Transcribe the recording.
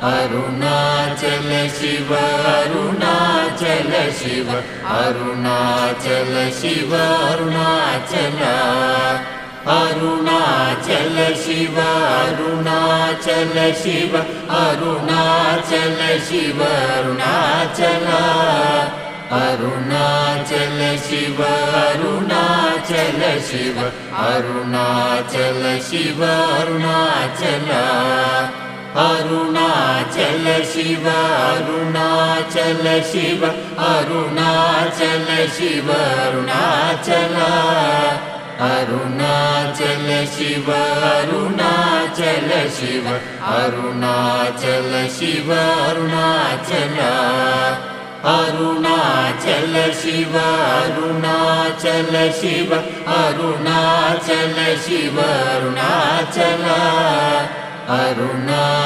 Arunachal Shiva Arunachal Shiva Arunachal Shiva Arunachal Arunachal Shiva Arunachal Shiva Arunachal Shiva Arunachal Arunachal Shiva Arunachal Shiva Arunachal Shiva Arunachal Arunachal Shiva Arunachal Shiva Arunachal Shiva Arunachal Arunachal Shiva Arunachal Shiva Arunachal Shiva Arunachal Arunachal Shiva Arunachal Shiva Arunachal Shiva Arunachal Aruna